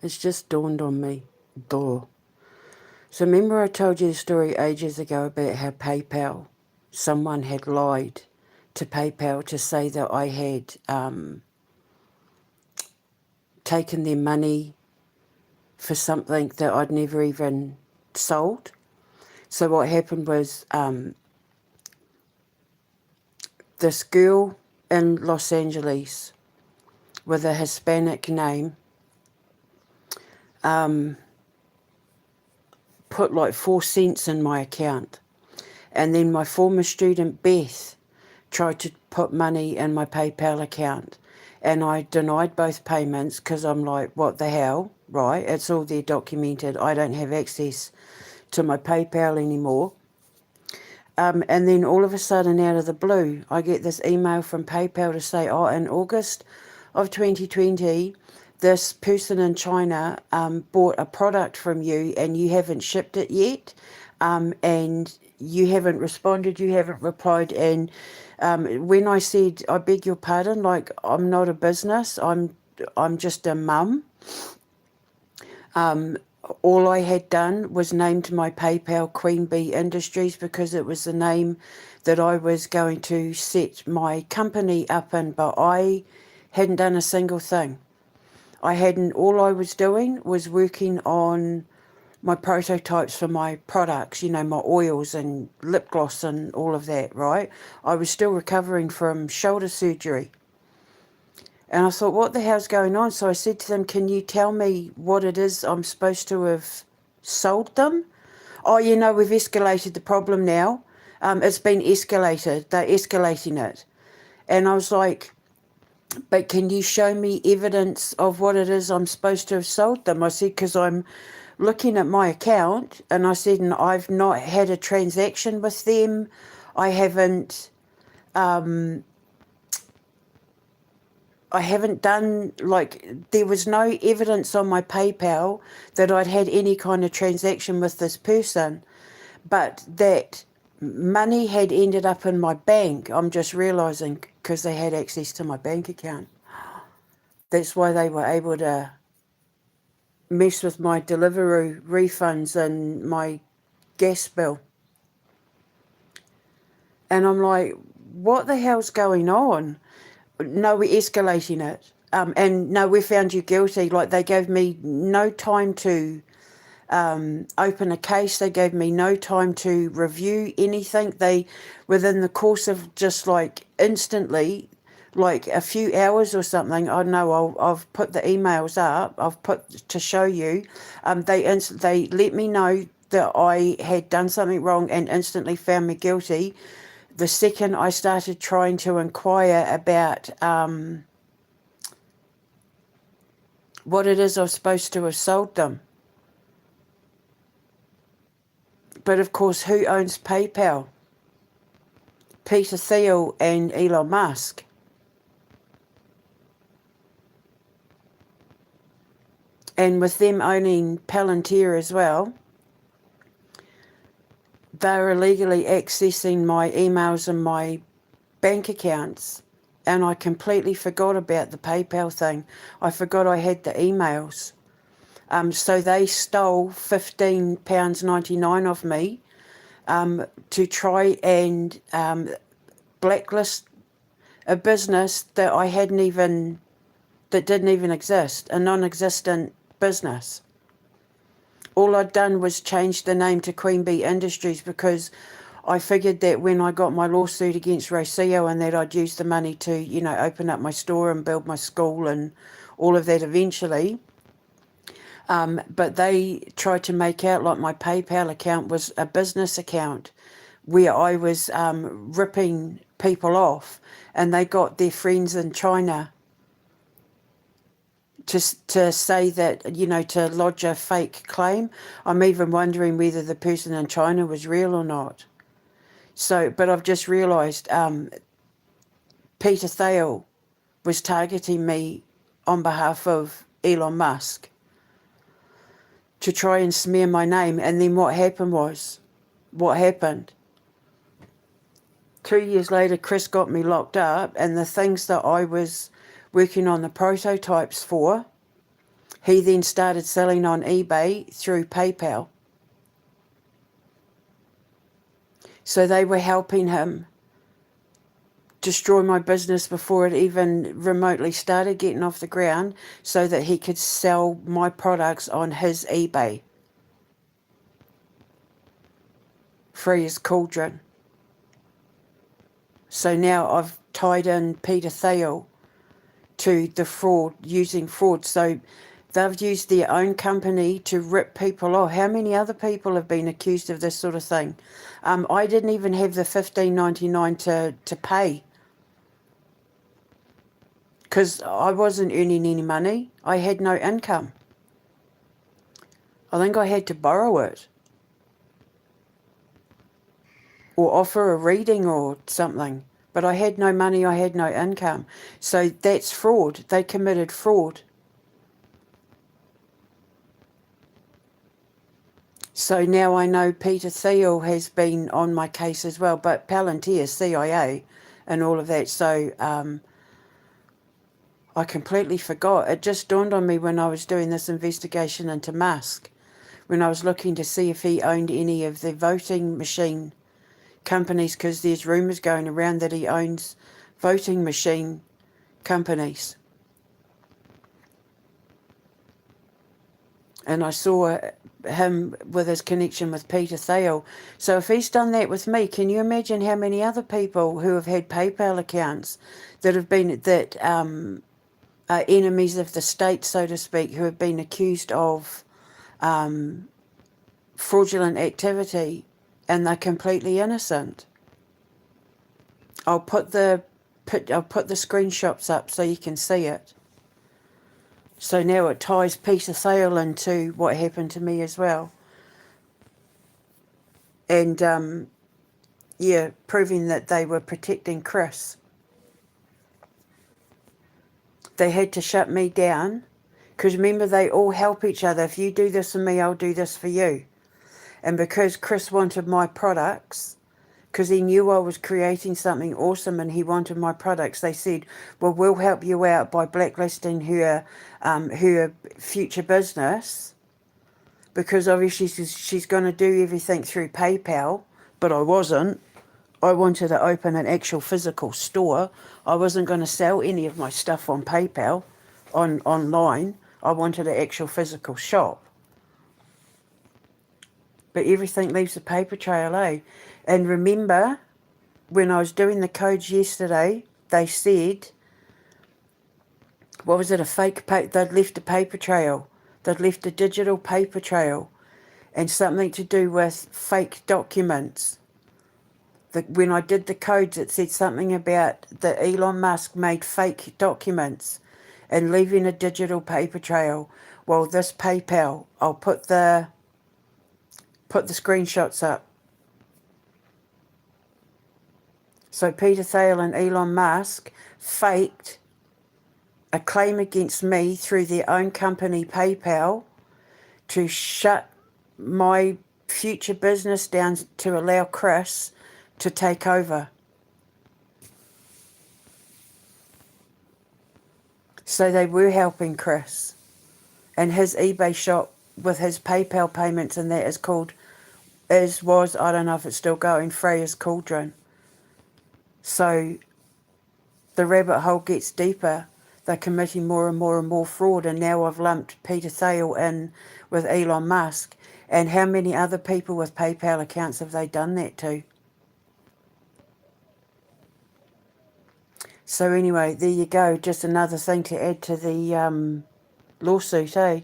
It's just dawned on me. Duh. So remember I told you the story ages ago about how PayPal, someone had lied to PayPal to say that I had taken their money for something that I'd never even sold. So what happened was this girl in Los Angeles with a Hispanic name put like 4 cents in my account. And then my former student Beth tried to put money in my PayPal account. And I denied both payments because I'm like, what the hell, right? It's all there documented. I don't have access to my PayPal anymore. And then all of a sudden, out of the blue, I get this email from PayPal to say, oh, in August of 2020, this person in China bought a product from you and you haven't shipped it yet, and you haven't responded, you haven't replied. And when I said, I beg your pardon, like, I'm not a business, I'm just a mum. All I had done was named my PayPal Queen Bee Industries because it was the name that I was going to set my company up in, but I hadn't done a single thing. All I was doing was working on my prototypes for my products, you know, my oils and lip gloss and all of that, right? I was still recovering from shoulder surgery. And I thought, what the hell's going on? So I said to them, can you tell me what it is I'm supposed to have sold them? Oh, you know, we've escalated the problem now. It's been escalated. They're escalating it. And I was like, but can you show me evidence of what it is I'm supposed to have sold them? I said, because I'm looking at my account, and I said, and I've not had a transaction with them. I haven't done, like, there was no evidence on my PayPal that I'd had any kind of transaction with this person, but that money had ended up in my bank. I'm just realising because they had access to my bank account. That's why they were able to mess with my Deliveroo refunds and my gas bill. And I'm like, what the hell's going on? No, we're escalating it. And no, we found you guilty. Like, they gave me no time to open a case. They gave me no time to review anything. They, within the course of just like instantly, like a few hours or something, I know I've put the emails up, I've put to show you, they let me know that I had done something wrong and instantly found me guilty. The second I started trying to inquire about what it is I was supposed to have sold them. But of course, who owns PayPal? Peter Thiel and Elon Musk. And with them owning Palantir as well, they're illegally accessing my emails and my bank accounts. And I completely forgot about the PayPal thing. I forgot I had the emails. So they stole £15.99 off me to try and blacklist a business that that didn't even exist, a non-existent business. All I'd done was change the name to Queen Bee Industries because I figured that when I got my lawsuit against Rocio and that I'd use the money to, you know, open up my store and build my school and all of that eventually. But they tried to make out like my PayPal account was a business account where I was ripping people off, and they got their friends in China to say that, you know, to lodge a fake claim. I'm even wondering whether the person in China was real or not. So, but I've just realised Peter Thiel was targeting me on behalf of Elon Musk to try and smear my name. And then what happened? 2 years later, Chris got me locked up, and the things that I was working on the prototypes for, He then started selling on eBay through PayPal. So they were helping him destroy my business before it even remotely started getting off the ground, so that he could sell my products on his eBay. Free as cauldron. So now I've tied in Peter Thiel to the fraud, using fraud. So they've used their own company to rip people off. How many other people have been accused of this sort of thing? I didn't even have the $15.99 to pay, because I wasn't earning any money. I had no income. I think I had to borrow it or offer a reading or something. But I had no money, I had no income. So that's fraud. They committed fraud. So now I know Peter Thiel has been on my case as well, but Palantir, CIA, and all of that. So I completely forgot. It just dawned on me when I was doing this investigation into Musk, when I was looking to see if he owned any of the voting machine companies, because there's rumours going around that he owns voting machine companies. And I saw him with his connection with Peter Thiel. So if he's done that with me, can you imagine how many other people who have had PayPal accounts that have been, that are enemies of the state, so to speak, who have been accused of fraudulent activity, and they're completely innocent? I'll put the screenshots up so you can see it. So now it ties Peter Thiel into what happened to me as well. And yeah, proving that they were protecting Chris. They had to shut me down, because remember, they all help each other. If you do this for me, I'll do this for you. And because Chris wanted my products, because he knew I was creating something awesome and he wanted my products, they said, well, we'll help you out by blacklisting her future business, because obviously she's going to do everything through PayPal. But I wasn't. I wanted to open an actual physical store. I wasn't going to sell any of my stuff on PayPal, online. I wanted an actual physical shop. But everything leaves a paper trail, eh? And remember, when I was doing the codes yesterday, they said, what was it, they'd left a paper trail. They'd left a digital paper trail, and something to do with fake documents. When I did the codes, it said something about that Elon Musk made fake documents and leaving a digital paper trail. Well, this PayPal, I'll put the screenshots up. So Peter Thiel and Elon Musk faked a claim against me through their own company, PayPal, to shut my future business down to allow Chris to take over. So they were helping Chris. And his eBay shop with his PayPal payments, and that was, I don't know if it's still going, Freya's Cauldron. So the rabbit hole gets deeper. They're committing more and more and more fraud, and now I've lumped Peter Thiel in with Elon Musk. And how many other people with PayPal accounts have they done that to? So anyway, there you go. Just another thing to add to the lawsuit, eh?